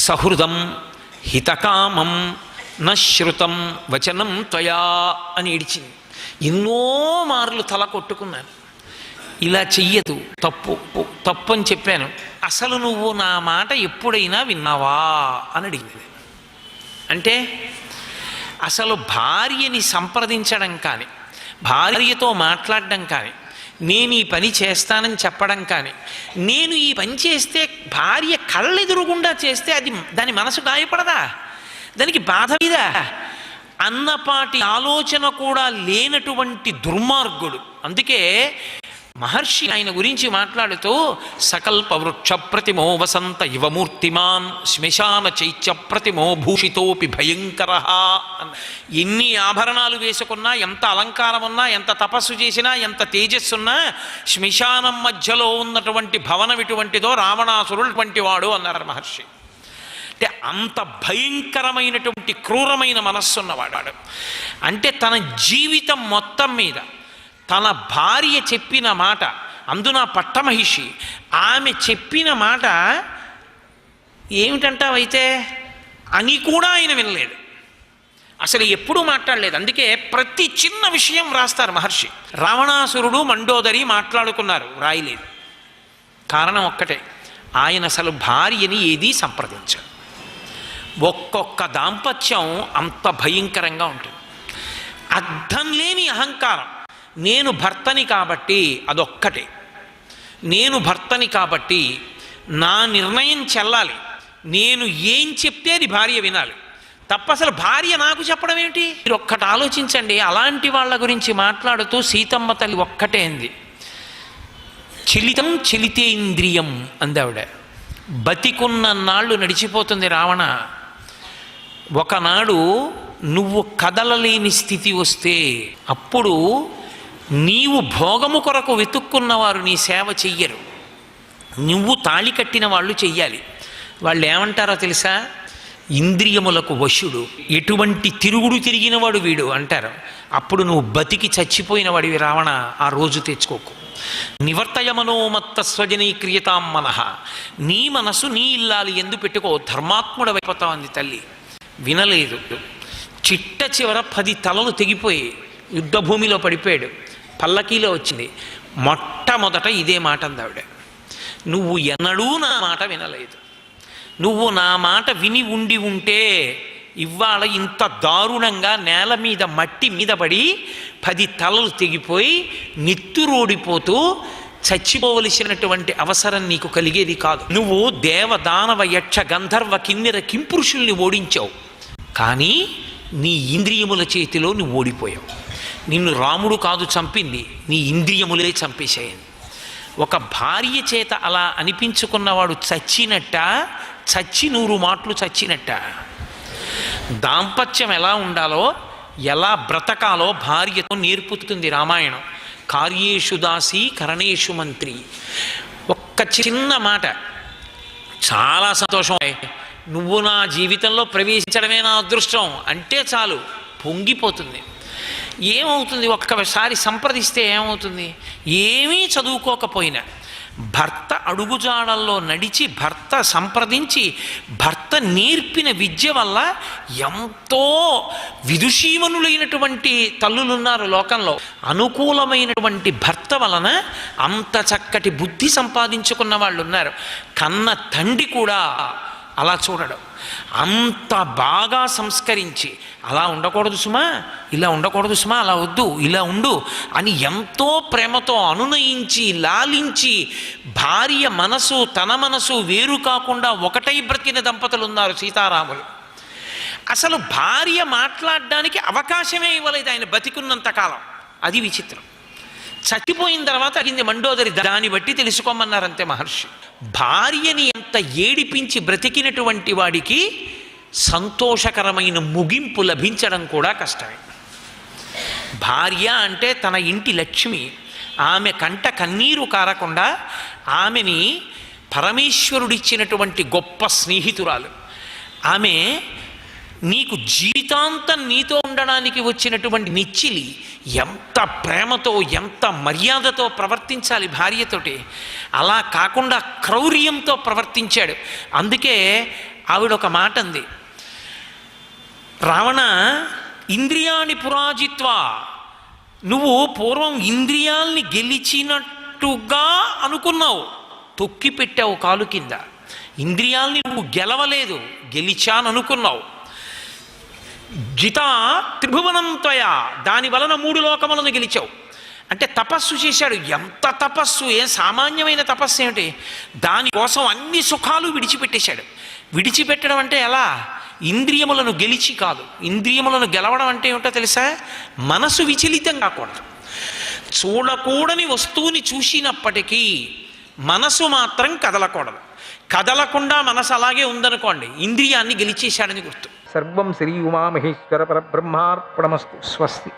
సహృదం హితకామం నశ్రుతం వచనం త్వయా అని ఏడిచింది. ఎన్నో మార్లు తల కొట్టుకున్నాను, ఇలా చెయ్యదు, తప్పు అని చెప్పాను. అసలు నువ్వు నా మాట ఎప్పుడైనా విన్నావా అని అడిగింది. అంటే అసలు భార్యని సంప్రదించడం కానీ, భార్యతో మాట్లాడడం కానీ, నేను ఈ పని చేస్తానని చెప్పడం కానీ, నేను ఈ పని చేస్తే భార్య కళ్ళెదురుగుండా చేస్తే అది దాని మనసు గాయపడదా, దానికి బాధ మీద అన్నపాటి ఆలోచన కూడా లేనటువంటి దుర్మార్గుడు. అందుకే మహర్షి ఆయన గురించి మాట్లాడుతూ సకల్ప వృక్ష ప్రతిమో వసంత యువమూర్తిమాన్ శ్మశాన చైత్య ప్రతిమో భూషితోపి భయంకర. ఎన్ని ఆభరణాలు వేసుకున్నా, ఎంత అలంకారం ఉన్నా, ఎంత తపస్సు చేసినా, ఎంత తేజస్సున్నా, శ్మశానం మధ్యలో ఉన్నటువంటి భవనం ఇటువంటిదో రావణాసురుడు వంటి వాడు అన్నారు మహర్షి. అంటే అంత భయంకరమైనటువంటి క్రూరమైన మనస్సున్నవాడాడు. అంటే తన జీవితం మొత్తం మీద తన భార్య చెప్పిన మాట, అందున పట్టమహిషి, ఆమె చెప్పిన మాట ఏమిటంటావైతే అని కూడా ఆయన వినలేదు, అసలు ఎప్పుడూ మాట్లాడలేదు. అందుకే ప్రతి చిన్న విషయం రాస్తారు మహర్షి. రావణాసురుడు మండోదరి మాట్లాడుకున్నారు, రాయలేదు. కారణం ఒక్కటే, ఆయన అసలు భార్యని ఏదీ సంప్రదించారు. ఒక్కొక్క దాంపత్యం అంత భయంకరంగా ఉంటుంది. అర్థం లేని అహంకారం. నేను భర్తని కాబట్టి అదొక్కటే, నేను భర్తని కాబట్టి నా నిర్ణయం చెల్లాలి, నేను ఏం చెప్తే అది భార్య వినాలి తప్ప అసలు భార్య నాకు చెప్పడం ఏమిటి? మీరు ఒక్కటి ఆలోచించండి. అలాంటి వాళ్ళ గురించి మాట్లాడుతూ సీతమ్మ తల్లి ఒక్కటే అంది, చలితం చలితేంద్రియం అందావిడ. బతికున్న నాళ్ళు నడిచిపోతుంది రావణ, ఒకనాడు నువ్వు కదలలేని స్థితి వస్తే అప్పుడు నీవు భోగము కొరకు వెతుక్కున్నవారు నీ సేవ చెయ్యరు, నువ్వు తాళి కట్టిన వాళ్ళు చెయ్యాలి. వాళ్ళు ఏమంటారో తెలుసా? ఇంద్రియములకు వశుడు, ఎటువంటి తిరుగుడు తిరిగినవాడు వీడు అంటారు. అప్పుడు నువ్వు బతికి చచ్చిపోయిన వాడివి రావణ, ఆ రోజు తెచ్చుకోకు. నివర్తయమనోమత్త స్వజనీక్రియతాం మనః, నీ మనసు నీ ఇల్లాలి ఎందు పెట్టుకో, ధర్మాత్ముడు అయిపోతావు అంది తల్లి. వినలేదు. చిట్ట చివర 10 తలలు తెగిపోయి యుద్ధభూమిలో పడిపోయాడు. పల్లకీలో వచ్చింది. మొట్టమొదట ఇదే మాట అందావిడ, నువ్వు ఎన్నడూ నా మాట వినలేదు, నువ్వు నా మాట విని ఉంటే ఇవాళ ఇంత దారుణంగా నేల మీద మట్టి మీద పడి 10 తలలు తెగిపోయి నిత్తురోడిపోతూ చచ్చిపోవలసినటువంటి అవసరం నీకు కలిగేది కాదు. నువ్వు దేవదానవ యక్ష గంధర్వ కిన్నెర కింపురుషుల్ని ఓడించావు, కానీ నీ ఇంద్రియముల చేతిలో నువ్వు ఓడిపోయావు. నిన్ను రాముడు కాదు చంపింది, నీ ఇంద్రియములే చంపేశాయని. ఒక భార్య చేత అలా అనిపించుకున్నవాడు చచ్చినట్ట, చచ్చి 100 మాటలు చచ్చినట్ట. దాంపత్యం ఎలా ఉండాలో, ఎలా బ్రతకాలో భార్యతో నేర్పుతుంది రామాయణం. కార్యేషు దాసి కరణేషు మంత్రి. ఒక్క చిన్న మాట, చాలా సంతోషం, నువ్వు నా జీవితంలో ప్రవేశించడమే నా అదృష్టం అంటే చాలు పొంగిపోతుంది. ఏమవుతుంది? ఒక్కసారి సంప్రదిస్తే ఏమవుతుంది? ఏమీ చదువుకోకపోయినా భర్త అడుగుజాడల్లో నడిచి, భర్త సంప్రదించి, భర్త నేర్పిన విద్య వల్ల ఎంతో విదుషీమనులైనటువంటి తల్లులున్నారు లోకంలో. అనుకూలమైనటువంటి భర్త వలన అంత చక్కటి బుద్ధి సంపాదించుకున్న వాళ్ళు ఉన్నారు. కన్న తండ్రి కూడా అలా చూడడం, అంత బాగా సంస్కరించి, అలా ఉండకూడదు సుమా, ఇలా ఉండకూడదు సుమా, అలా వద్దు, ఇలా ఉండు అని ఎంతో ప్రేమతో అనునయించి లాలించి, భార్య మనసు తన మనసు వేరు కాకుండా ఒకటై బ్రతికిన దంపతులు ఉన్నారు సీతారాములు. అసలు భార్య మాట్లాడడానికి అవకాశమే ఇవ్వలేదు ఆయన బతికున్నంత కాలం. అది విచిత్రం. చచ్చిపోయిన తర్వాత అడిగింది మండోదరి, దాన్ని బట్టి తెలుసుకోమన్నారంతే మహర్షి. భార్యని ఎంత ఏడిపించి బ్రతికినటువంటి వాడికి సంతోషకరమైన ముగింపు లభించడం కూడా కష్టమే. భార్య అంటే తన ఇంటి లక్ష్మి, ఆమె కంట కన్నీరు కారకుండా ఆమెని పరమేశ్వరుడిచ్చినటువంటి గొప్ప స్నేహితురాలు. ఆమె నీకు జీవితాంతం నీతో ఉండడానికి వచ్చినటువంటి నిచ్చిలి. ఎంత ప్రేమతో, ఎంత మర్యాదతో ప్రవర్తించాలి భార్యతోటి. అలా కాకుండా క్రౌర్యంతో ప్రవర్తించాడు. అందుకే ఆవిడ ఒక మాట అంది, రావణ ఇంద్రియాణి పురాజిత్వా, నువ్వు పూర్వం ఇంద్రియాల్ని గెలిచినట్టుగా అనుకున్నావు, తొక్కి పెట్టావు కాలు కింద. ఇంద్రియాల్ని నువ్వు గెలవలేదు, గెలిచాననుకున్నావు. జితా త్రిభువనం త్వయా, దాని వలన 3 లోకములను గెలిచావు. అంటే తపస్సు చేశాడు. ఎంత తపస్సు! ఏం సామాన్యమైన తపస్సు ఏమిటి? దానికోసం అన్ని సుఖాలు విడిచిపెట్టేశాడు. విడిచిపెట్టడం అంటే ఎలా? ఇంద్రియములను గెలిచి కాదు. ఇంద్రియములను గెలవడం అంటే ఏమిటో తెలుసా? మనసు విచలితం కాకూడదు. చూడకూడని వస్తువుని చూసినప్పటికీ మనసు మాత్రం కదలకూడదు. కదలకుండా మనసు అలాగే ఉందనుకోండి, ఇంద్రియాన్ని గెలిచేశాడని గుర్తు. సర్వం శ్రీ ఉమామహేశ్వర పరబ్రహ్మార్పణమస్తు. స్వస్తి.